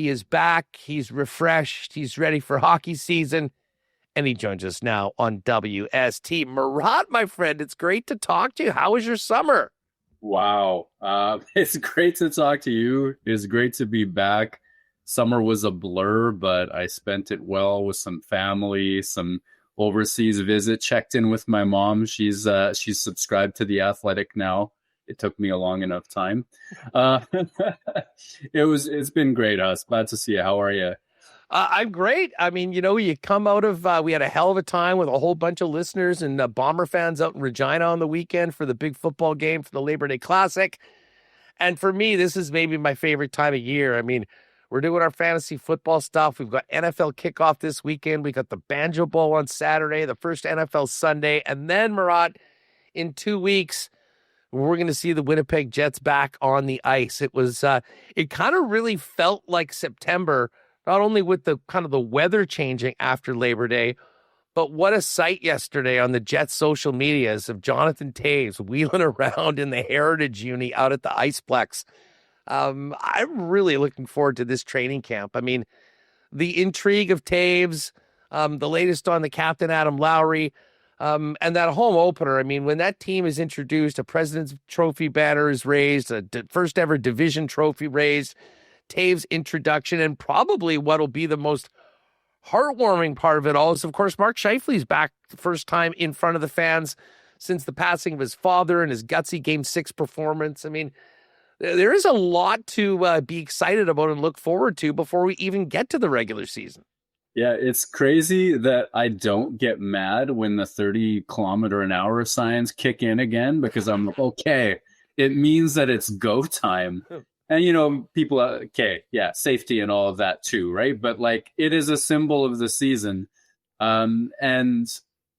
He is back. He's refreshed. He's ready for hockey season. And he joins us now on WST. Murat, my friend, it's great to talk to you. How was your summer? Wow. It's great to talk to you. It's great to be back. Summer was a blur, but I spent it well with some family, some overseas visit, checked in with my mom. She's subscribed to The Athletic now. It took me a long enough time. Uh, it's been great, Us. Glad to see you. How are you? I'm great. I mean, you come out of, we had a hell of a time with a whole bunch of listeners and Bomber fans out in Regina on the weekend for the big football game for the Labor Day Classic. And for me, this is maybe my favorite time of year. I mean, we're doing our fantasy football stuff. We've got NFL kickoff this weekend. We got the Banjo Bowl on Saturday, the first NFL Sunday. And then, Murat, in 2 weeks, we're going to see the Winnipeg Jets back on the ice. It kind of really felt like September, not only with the kind of the weather changing after Labor Day, but what a sight yesterday on the Jets social medias of Jonathan Toews wheeling around in the Heritage Uni out at the Iceplex. I'm really looking forward to this training camp. I mean, the intrigue of Toews, the latest on the captain, Adam Lowry, and that home opener. I mean, when that team is introduced, a President's Trophy banner is raised, a first ever division trophy raised, Toews' introduction, and probably what'll be the most heartwarming part of it all is, of course, Mark Scheifele's back the first time in front of the fans since the passing of his father and his gutsy Game 6 performance. I mean, there is a lot to be excited about and look forward to before we even get to the regular season. Yeah, it's crazy that I don't get mad when the 30-kilometer-an-hour signs kick in again, because I'm okay. It means that it's go time. And, people, okay, yeah, safety and all of that too, right? But it is a symbol of the season. And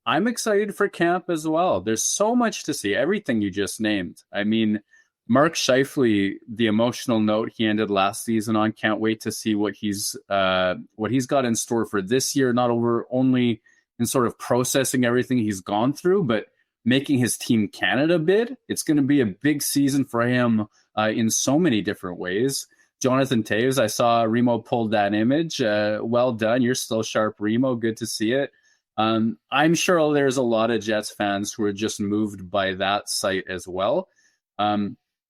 I'm excited for camp as well. There's so much to see, everything you just named. I mean, Mark Scheifele, the emotional note he ended last season on, can't wait to see what he's got in store for this year, not only in sort of processing everything he's gone through, but making his Team Canada bid. It's going to be a big season for him in so many different ways. Jonathan Toews, I saw Remo pulled that image. Well done. You're still sharp, Remo. Good to see it. I'm sure there's a lot of Jets fans who are just moved by that sight as well.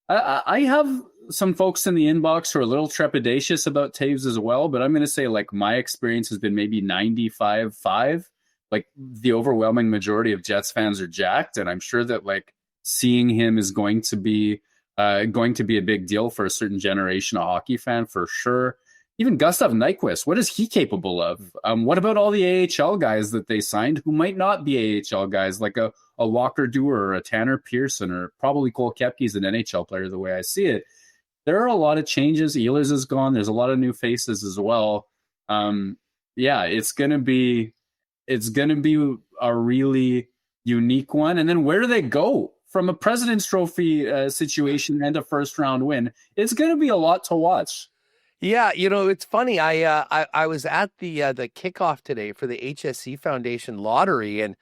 I have some folks in the inbox who are a little trepidatious about Toews as well, but I'm going to say my experience has been maybe 95-5. The overwhelming majority of Jets fans are jacked, and I'm sure that seeing him is going to be a big deal for a certain generation of hockey fan for sure. Even Gustav Nyquist, what is he capable of? What about all the AHL guys that they signed who might not be AHL guys, like a Walker Dewar or a Tanner Pearson, or probably Cole Koepke's an NHL player the way I see it. There are a lot of changes. Ehlers is gone. There's a lot of new faces as well. Yeah, it's gonna be a really unique one. And then where do they go from a President's Trophy situation and a first round win? It's gonna be a lot to watch. Yeah, it's funny. I was at the kickoff today for the HSC Foundation lottery, and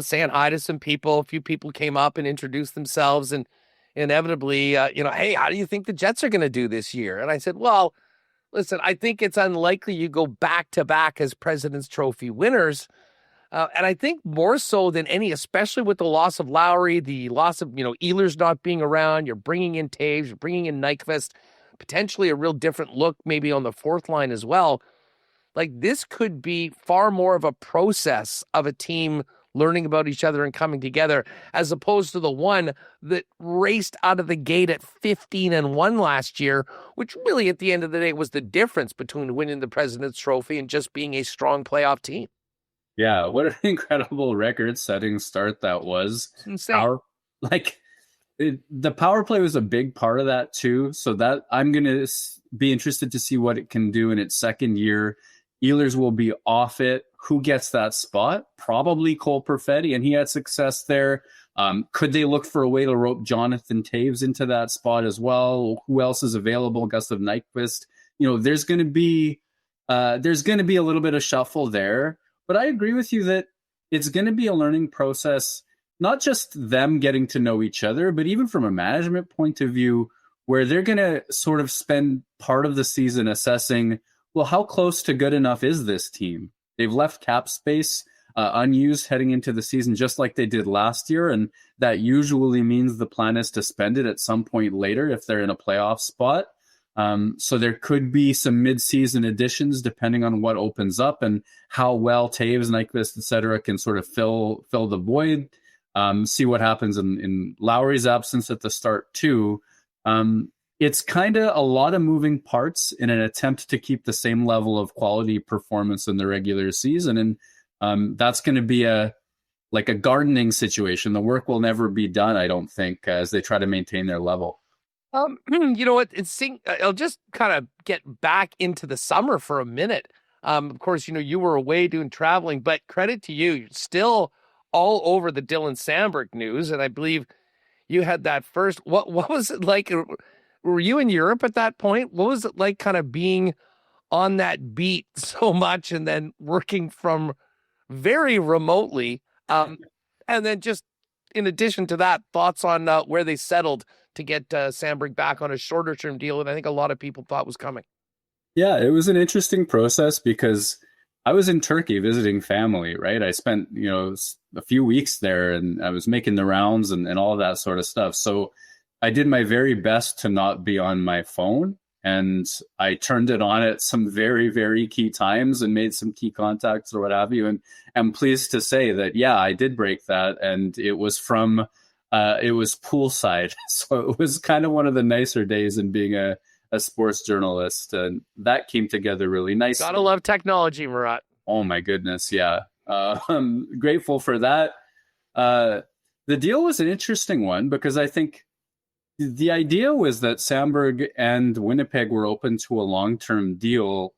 saying hi to some people. A few people came up and introduced themselves, and inevitably, hey, how do you think the Jets are going to do this year? And I said, well, listen, I think it's unlikely you go back to back as President's Trophy winners. And I think more so than any, especially with the loss of Lowry, the loss of, Ehlers not being around, you're bringing in Toews, you're bringing in Nyquist, potentially a real different look maybe on the fourth line as well. This could be far more of a process of a team learning about each other and coming together, as opposed to the one that raced out of the gate at 15-1 last year, which really at the end of the day was the difference between winning the President's Trophy and just being a strong playoff team. Yeah, what an incredible record-setting start that was. It's insane. The power play was a big part of that too, so that I'm going to be interested to see what it can do in its second year. Ehlers will be off it. Who gets that spot? Probably Cole Perfetti, and he had success there. Could they look for a way to rope Jonathan Toews into that spot as well? Who else is available? Gustav Nyquist. There's going to be a little bit of shuffle there. But I agree with you that it's going to be a learning process, not just them getting to know each other, but even from a management point of view, where they're going to sort of spend part of the season assessing, well, how close to good enough is this team? They've left cap space unused heading into the season, just like they did last year. And that usually means the plan is to spend it at some point later if they're in a playoff spot. So there could be some mid-season additions depending on what opens up and how well Toews, Nyquist, et cetera, can sort of fill the void. See what happens in Lowry's absence at the start too. It's kind of a lot of moving parts in an attempt to keep the same level of quality performance in the regular season. And that's going to be a gardening situation. The work will never be done, I don't think, as they try to maintain their level. You know what? I'll just kind of get back into the summer for a minute. Of course, you were away doing traveling, but credit to you, you're still all over the Dylan Samberg news. And I believe you had that first. What was it like? Were you in Europe at that point? What was it like kind of being on that beat so much and then working from very remotely? And then just in addition to that, thoughts on where they settled to get Samberg back on a shorter term deal that I think a lot of people thought was coming. Yeah, it was an interesting process because I was in Turkey visiting family, right? I spent, a few weeks there and I was making the rounds and all of that sort of stuff. So I did my very best to not be on my phone, and I turned it on at some very, very key times and made some key contacts or what have you. And I'm pleased to say that, yeah, I did break that. And it was it was poolside. So it was kind of one of the nicer days in being a sports journalist. And that came together really nicely. Gotta love technology, Murat. Oh my goodness. Yeah. I'm grateful for that. The deal was an interesting one because I think the idea was that Samberg and Winnipeg were open to a long-term deal,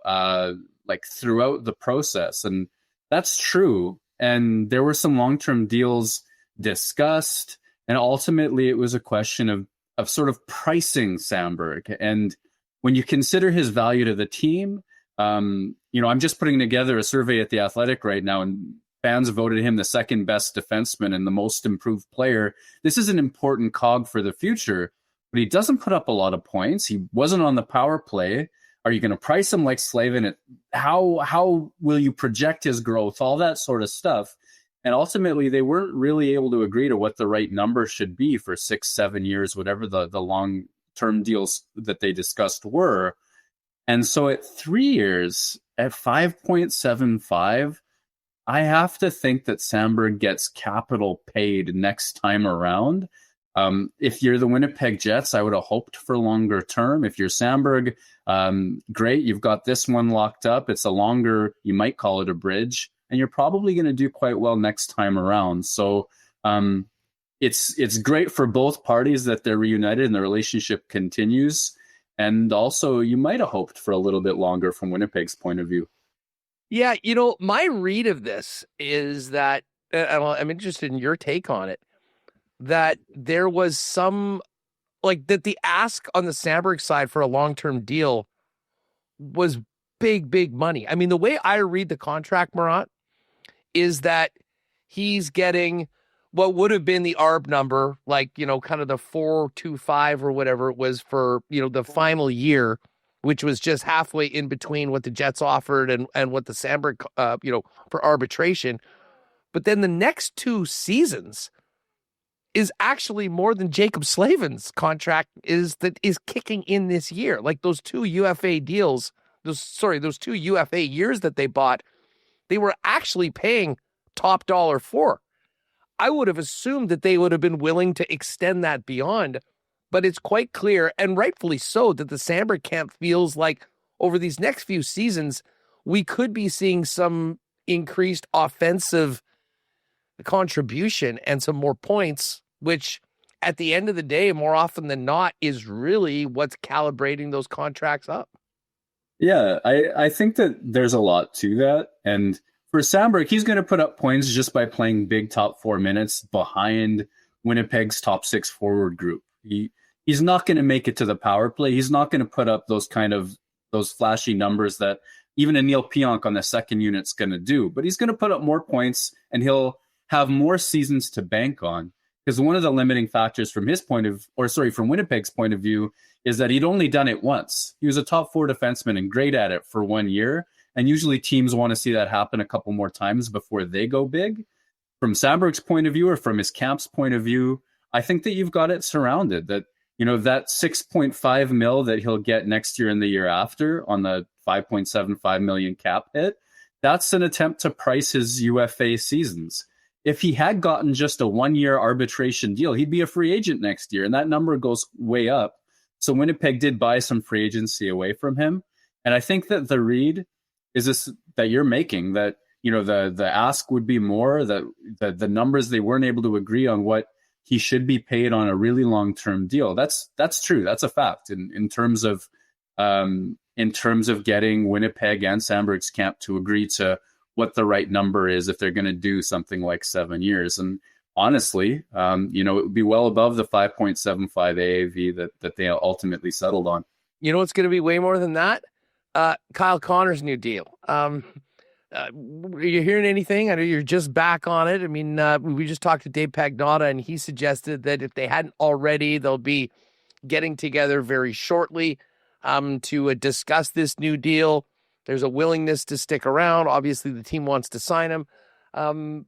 throughout the process. And that's true. And there were some long-term deals discussed. And ultimately, it was a question of sort of pricing Samberg. And when you consider his value to the team, I'm just putting together a survey at The Athletic right now, and fans voted him the second best defenseman and the most improved player. This is an important cog for the future, but he doesn't put up a lot of points. He wasn't on the power play. Are you going to price him like Slavin? How will you project his growth? All that sort of stuff. And ultimately, they weren't really able to agree to what the right number should be for 6-7 years, whatever the long-term deals that they discussed were. And so at 3 years, at 5.75, I have to think that Samberg gets capital paid next time around. If you're the Winnipeg Jets, I would have hoped for longer term. If you're Samberg, great, you've got this one locked up. It's a longer, you might call it a bridge, and you're probably going to do quite well next time around. So it's great for both parties that they're reunited and the relationship continues. And also, you might have hoped for a little bit longer from Winnipeg's point of view. Yeah, my read of this is that, I'm interested in your take on it, that there was some, that the ask on the Samberg side for a long-term deal was big, big money. I mean, the way I read the contract, Murat, is that he's getting what would have been the ARB number, kind of the 4.25 or whatever it was for, the final year, which was just halfway in between what the Jets offered and what the Samberg, for arbitration. But then the next 2 seasons is actually more than Jacob Slavin's contract is kicking in this year. Like those 2 UFA deals, those 2 UFA years that they bought, they were actually paying top dollar for. I would have assumed that they would have been willing to extend that beyond, but it's quite clear, and rightfully so, that the Samberg camp feels like over these next few seasons, we could be seeing some increased offensive contribution and some more points, which at the end of the day, more often than not, is really what's calibrating those contracts up. Yeah, I think that there's a lot to that. And for Samberg, he's going to put up points just by playing big top 4 minutes behind Winnipeg's top 6 forward group. He's not going to make it to the power play. He's not going to put up those flashy numbers that even a Neil Pionk on the second unit's going to do. But he's going to put up more points, and he'll have more seasons to bank on. Because one of the limiting factors from from Winnipeg's point of view, is that he'd only done it once. He was a top four defenseman and great at it for 1 year. And usually teams want to see that happen a couple more times before they go big. From Samberg's point of view, or from his camp's point of view, I think that you've got it surrounded. That, that 6.5 mil that he'll get next year and the year after on the 5.75 million cap hit, that's an attempt to price his UFA seasons. If he had gotten just a 1 year arbitration deal, he'd be a free agent next year, and that number goes way up. So Winnipeg did buy some free agency away from him. And I think that the read is this that you're making, that the ask would be more, that the numbers, they weren't able to agree on what he should be paid on a really long-term deal. That's true. That's a fact in terms of getting Winnipeg and Samberg's camp to agree to what the right number is if they're going to do something like 7 years. And honestly, it would be well above the 5.75 AAV that they ultimately settled on. You know what's going to be way more than that? Kyle Connor's new deal. Are you hearing anything? I know you're just back on it. I mean, we just talked to Dave Pagnotta, and he suggested that if they hadn't already, they'll be getting together very shortly to discuss this new deal. There's a willingness to stick around. Obviously, the team wants to sign him.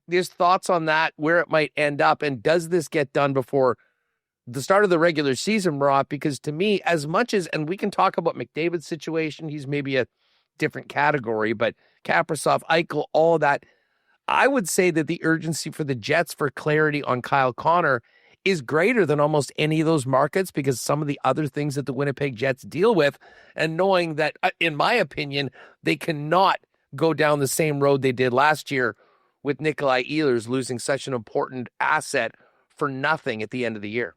There's thoughts on that, where it might end up, and does this get done before the start of the regular season, Murat? Because to me, as much as, and we can talk about McDavid's situation, he's maybe a different category, but Kaprizov, Eichel, all that, I would say that the urgency for the Jets for clarity on Kyle Connor is greater than almost any of those markets, because some of the other things that the Winnipeg Jets deal with, and knowing that, in my opinion, they cannot go down the same road they did last year with Nikolai Ehlers losing such an important asset for nothing at the end of the year.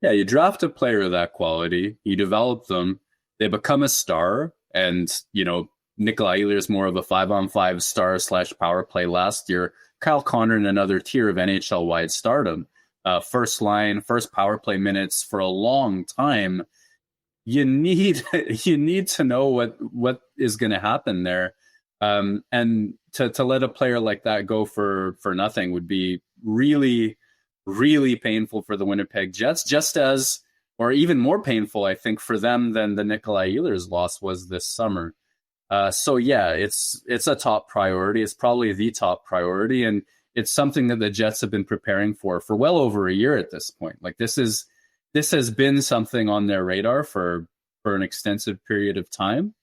Yeah, you draft a player of that quality, you develop them, they become a star, and, Nikolai Ehlers is more of a 5-on-5 star / power play last year. Kyle Connor in another tier of NHL-wide stardom. First line, first power play minutes for a long time. You need to know what is going to happen there, and to let a player like that go for nothing would be really, really painful for the Winnipeg Jets, just as, or even more painful, I think, for them than the Nikolai Ehlers loss was this summer. So yeah, it's a top priority. It's probably the top priority, and it's something that the Jets have been preparing for well over a year at this point. Like this has been something on their radar for an extensive period of time.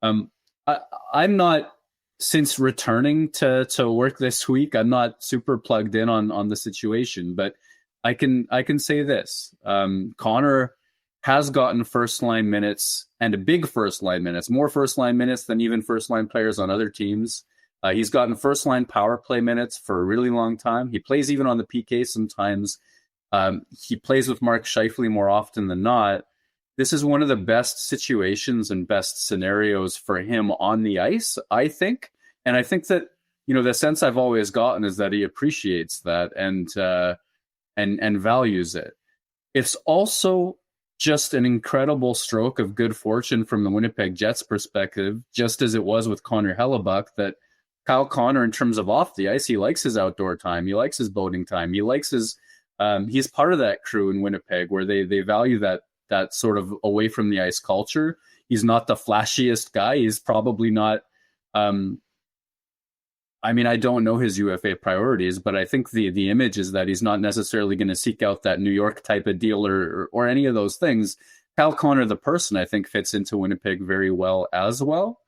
I'm not, since returning to work this week, I'm not super plugged in on the situation, but I can say this: Connor has gotten first line minutes, and a big first line minutes, more first line minutes than even first line players on other teams. He's gotten first line power play minutes for a really long time. He plays even on the PK sometimes. He plays with Mark Scheifele more often than not. This is one of the best situations and best scenarios for him on the ice, I think. And I think that, the sense I've always gotten is that he appreciates that and values it. It's also just an incredible stroke of good fortune from the Winnipeg Jets perspective, just as it was with Connor Hellebuck, that Kyle Connor, in terms of off the ice, he likes his outdoor time. He likes his boating time. He likes his, he's part of that crew in Winnipeg where they value that sort of away from the ice culture. He's not the flashiest guy. He's probably not, I don't know his UFA priorities, but I think the image is that he's not necessarily going to seek out that New York type of deal or any of those things. Kyle Connor, the person, I think fits into Winnipeg very well as well.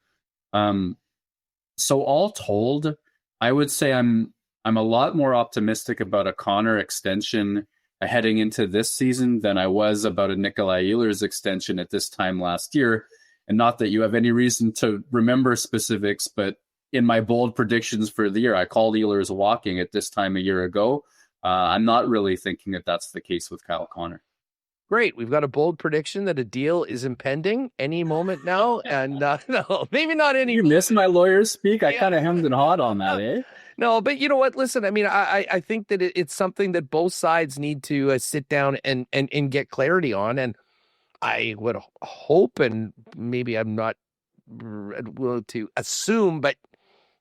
So all told, I would say I'm a lot more optimistic about a Connor extension heading into this season than I was about a Nikolai Ehlers extension at this time last year. And not that you have any reason to remember specifics, but in my bold predictions for the year, I called Ehlers walking at this time a year ago. I'm not really thinking that that's the case with Kyle Connor. Great. We've got a bold prediction that a deal is impending any moment now. And no, maybe not any. You missed my lawyer's speak. I kind of hemmed and hawed on that, eh? No, but you know what? Listen, I think that it's something that both sides need to sit down and get clarity on. And I would hope, and maybe I'm not willing to assume, but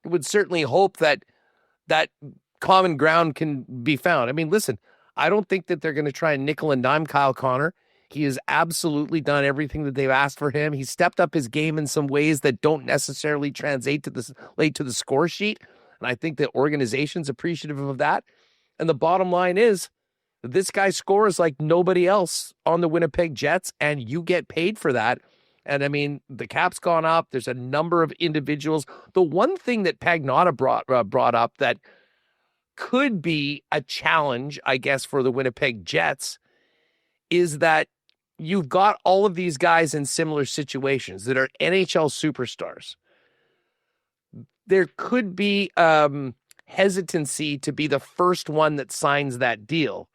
would certainly hope that common ground can be found. Listen, I don't think that they're going to try and nickel and dime Kyle Connor. He has absolutely done everything that they've asked for him. He's stepped up his game in some ways that don't necessarily translate to the score sheet. And I think the organization's appreciative of that. And the bottom line is this guy scores like nobody else on the Winnipeg Jets, and you get paid for that. And I mean, the cap's gone up. There's a number of individuals. The one thing that Pagnotta brought up that could be a challenge, I guess, for the Winnipeg Jets is that you've got all of these guys in similar situations that are NHL superstars. There could be hesitancy to be the first one that signs that deal.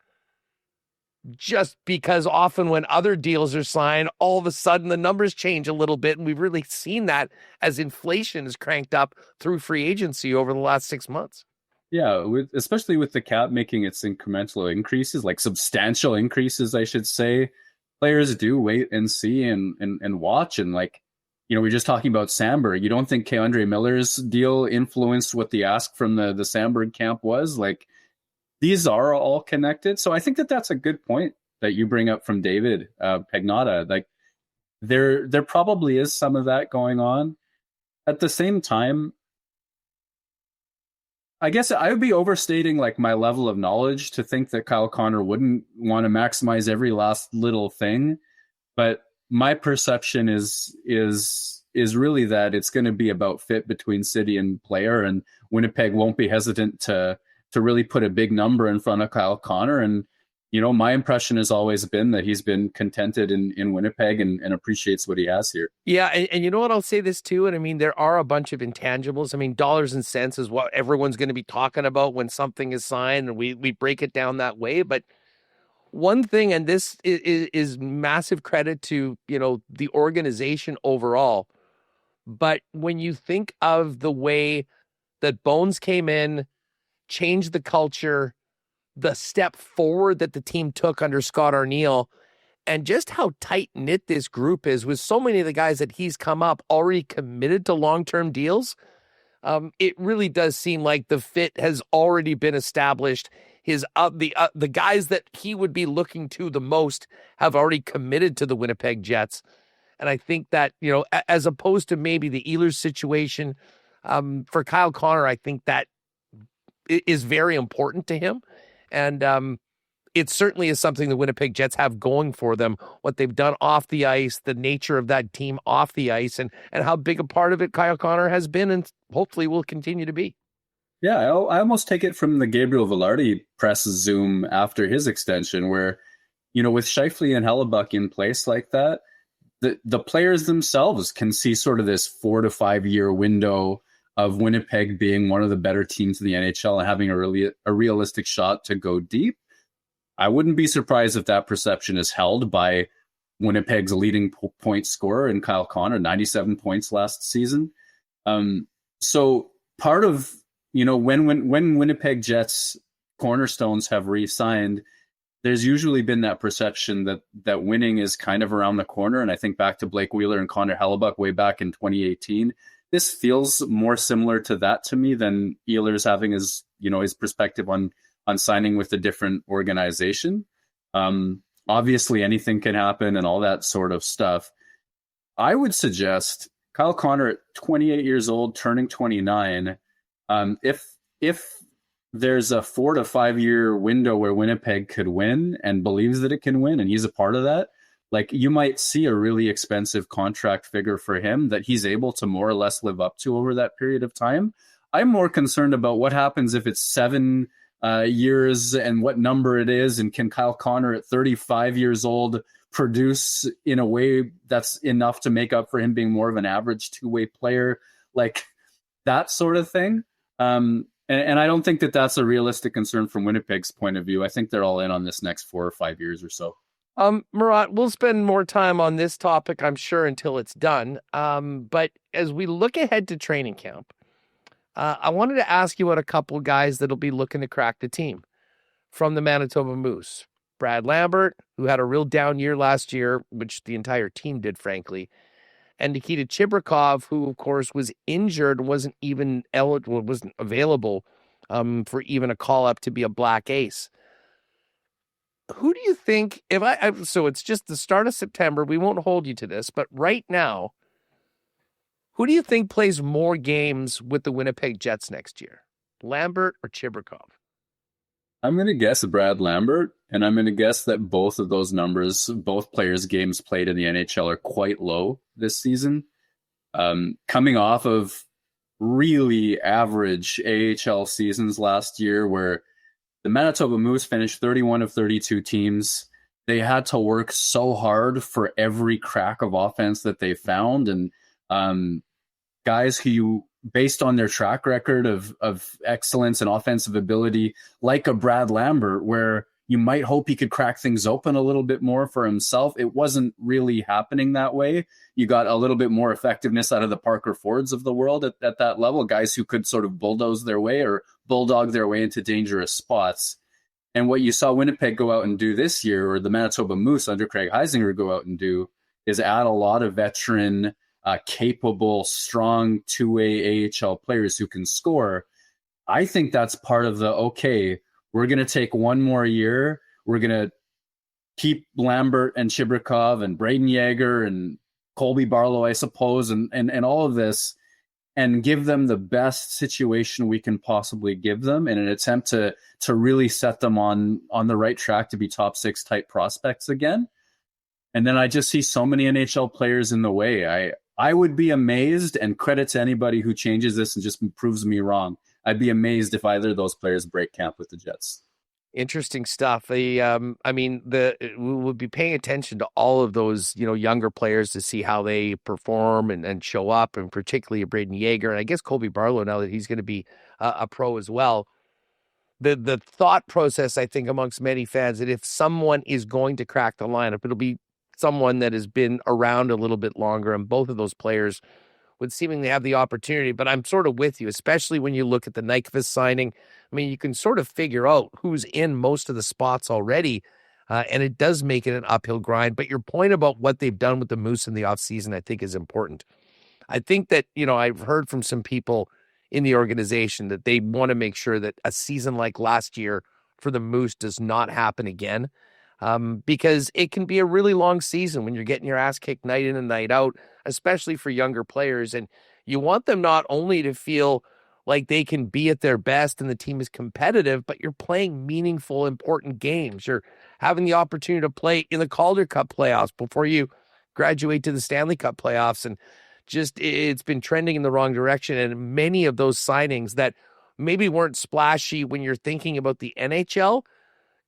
Just because often when other deals are signed, all of a sudden the numbers change a little bit. And we've really seen that as inflation is cranked up through free agency over the last 6 months. Yeah, especially with the cap making its incremental increases, like substantial increases, I should say. Players do wait and see and watch. And like, you know, we're just talking about Samberg. You don't think K'Andre Miller's deal influenced what the ask from the Samberg camp was? Like, these are all connected. So I think that that's a good point that you bring up from David Pagnotta. Like, there probably is some of that going on. At the same time, I guess I would be overstating like my level of knowledge to think that Kyle Connor wouldn't want to maximize every last little thing. But my perception is really that it's going to be about fit between city and player, and Winnipeg won't be hesitant to really put a big number in front of Kyle Connor. And, you know, my impression has always been that he's been contented in Winnipeg and appreciates what he has here. Yeah, and you know what, I'll say this too, and I mean, there are a bunch of intangibles. I mean, dollars and cents is what everyone's going to be talking about when something is signed, and we break it down that way. But one thing, and this is massive credit to, you know, the organization overall, but when you think of the way that Bones came in, changed the culture, the step forward that the team took under Scott Arniel, and just how tight-knit this group is with so many of the guys that he's come up already committed to long-term deals, it really does seem like the fit has already been established. The guys that he would be looking to the most have already committed to the Winnipeg Jets. And I think that, you know, as opposed to maybe the Ehlers situation, for Kyle Connor, I think that is very important to him. And it certainly is something the Winnipeg Jets have going for them, what they've done off the ice, the nature of that team off the ice, and how big a part of it Kyle Connor has been and hopefully will continue to be. Yeah, I almost take it from the Gabriel Velarde press Zoom after his extension where, you know, with Scheifele and Hellebuck in place like that, the players themselves can see sort of this 4 to 5 year window of Winnipeg being one of the better teams in the NHL and having a realistic shot to go deep. I wouldn't be surprised if that perception is held by Winnipeg's leading point scorer in Kyle Connor, 97 points last season. So part of, you know, when Winnipeg Jets cornerstones have re-signed, there's usually been that perception that winning is kind of around the corner. And I think back to Blake Wheeler and Connor Hellebuck way back in 2018. This feels more similar to that to me than Ehlers having his perspective on signing with a different organization. Obviously, anything can happen and all that sort of stuff. I would suggest Kyle Connor at 28 years old, turning 29. If there's a 4 to 5 year window where Winnipeg could win and believes that it can win, and he's a part of that, like you might see a really expensive contract figure for him that he's able to more or less live up to over that period of time. I'm more concerned about what happens if it's 7 years and what number it is, and can Kyle Connor at 35 years old produce in a way that's enough to make up for him being more of an average two-way player, like that sort of thing. And I don't think that that's a realistic concern from Winnipeg's point of view. I think they're all in on this next 4 or 5 years or so. Murat, we'll spend more time on this topic, I'm sure, until it's done. But as we look ahead to training camp, I wanted to ask you about a couple of guys that'll be looking to crack the team from the Manitoba Moose. Brad Lambert, who had a real down year last year, which the entire team did, frankly. And Nikita Chibrikov, who, of course, was injured, wasn't even eligible, wasn't available for even a call-up to be a Black Ace. who do you think, if so it's just the start of September, we won't hold you to this, but right now, who do you think plays more games with the Winnipeg Jets next year? Lambert or Chibrikov? I'm going to guess Brad Lambert, and I'm going to guess that both of those numbers, both players' games played in the NHL are quite low this season. Coming off of really average AHL seasons last year where the Manitoba Moose finished 31 of 32 teams. They had to work so hard for every crack of offense that they found. And guys who, based on their track record of excellence and offensive ability, like a Brad Lambert, where you might hope he could crack things open a little bit more for himself. It wasn't really happening that way. You got a little bit more effectiveness out of the Parker Fords of the world at that level, guys who could sort of bulldoze their way or bulldog their way into dangerous spots. And what you saw Winnipeg go out and do this year, or the Manitoba Moose under Craig Heisinger go out and do, is add a lot of veteran, capable, strong two-way AHL players who can score. I think that's part of okay, we're going to take one more year. We're going to keep Lambert and Chibrikov and Braden Yeager and Colby Barlow, I suppose, and all of this, and give them the best situation we can possibly give them in an attempt to really set them on the right track to be top 6 type prospects again. And then I just see so many NHL players in the way. I would be amazed, and credit to anybody who changes this and just proves me wrong. I'd be amazed if either of those players break camp with the Jets. Interesting stuff. We would be paying attention to all of those, younger players to see how they perform and show up, and particularly Braden Yeager, and I guess Colby Barlow, now that he's going to be a pro as well. The thought process, I think, amongst many fans, that if someone is going to crack the lineup, it'll be someone that has been around a little bit longer, and both of those players would seemingly have the opportunity. But I'm sort of with you, especially when you look at the Nyquist signing. I mean, you can sort of figure out who's in most of the spots already, and it does make it an uphill grind. But your point about what they've done with the Moose in the offseason, I think, is important. I think that, I've heard from some people in the organization that they want to make sure that a season like last year for the Moose does not happen again, because it can be a really long season when you're getting your ass kicked night in and night out, especially for younger players. And you want them not only to feel like they can be at their best and the team is competitive, but you're playing meaningful, important games. You're having the opportunity to play in the Calder Cup playoffs before you graduate to the Stanley Cup playoffs. And just, it's been trending in the wrong direction. And many of those signings that maybe weren't splashy when you're thinking about the NHL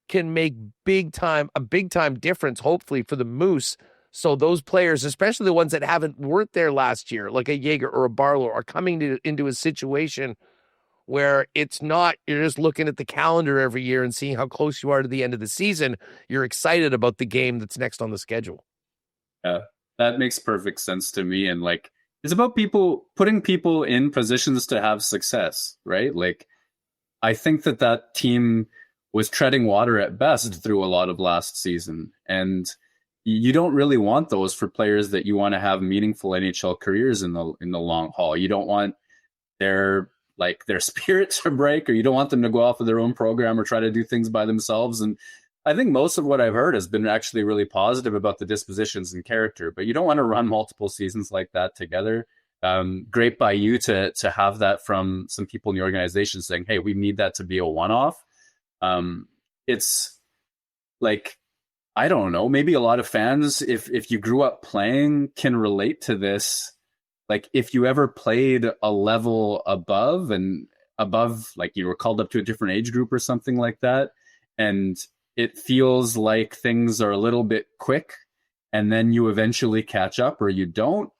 can make a big time difference, hopefully, for the Moose. So those players, especially the ones that weren't there last year, like a Yeager or a Barlow, are coming into a situation where it's not, you're just looking at the calendar every year and seeing how close you are to the end of the season. You're excited about the game that's next on the schedule. Yeah, that makes perfect sense to me. And it's about putting people in positions to have success, right? I think that team was treading water at best through a lot of last season. And you don't really want those for players that you want to have meaningful NHL careers in the long haul. You don't want their spirit to break, or you don't want them to go off of their own program or try to do things by themselves. And I think most of what I've heard has been actually really positive about the dispositions and character, but you don't want to run multiple seasons like that together. Great by you to have that from some people in the organization saying, hey, we need that to be a one-off. It's I don't know, maybe a lot of fans, if you grew up playing, can relate to this. If you ever played a level above, you were called up to a different age group or something like that, and it feels like things are a little bit quick, and then you eventually catch up or you don't.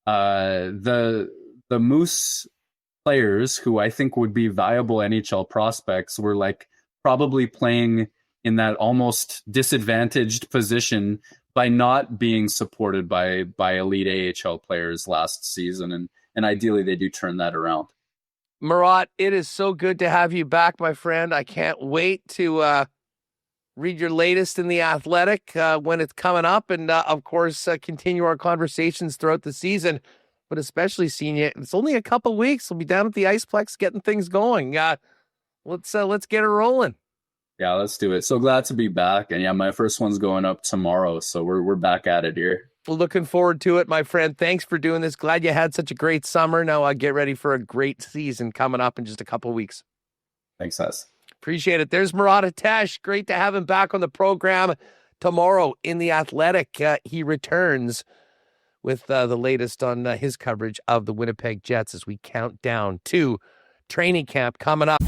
The Moose players who I think would be viable NHL prospects were probably playing in that almost disadvantaged position by not being supported by elite AHL players last season. And ideally they do turn that around. Murat, it is so good to have you back, my friend. I can't wait to read your latest in The Athletic when it's coming up. And of course, continue our conversations throughout the season, but especially seeing you. It's only a couple weeks. We'll be down at the Iceplex getting things going. Let's get it rolling. Yeah, let's do it. So glad to be back. And yeah, my first one's going up tomorrow. So we're back at it here. Looking forward to it, my friend. Thanks for doing this. Glad you had such a great summer. Now get ready for a great season coming up in just a couple of weeks. Thanks, Hess. Appreciate it. There's Murat. Great to have him back on the program tomorrow in The Athletic. He returns with the latest on his coverage of the Winnipeg Jets as we count down to training camp coming up.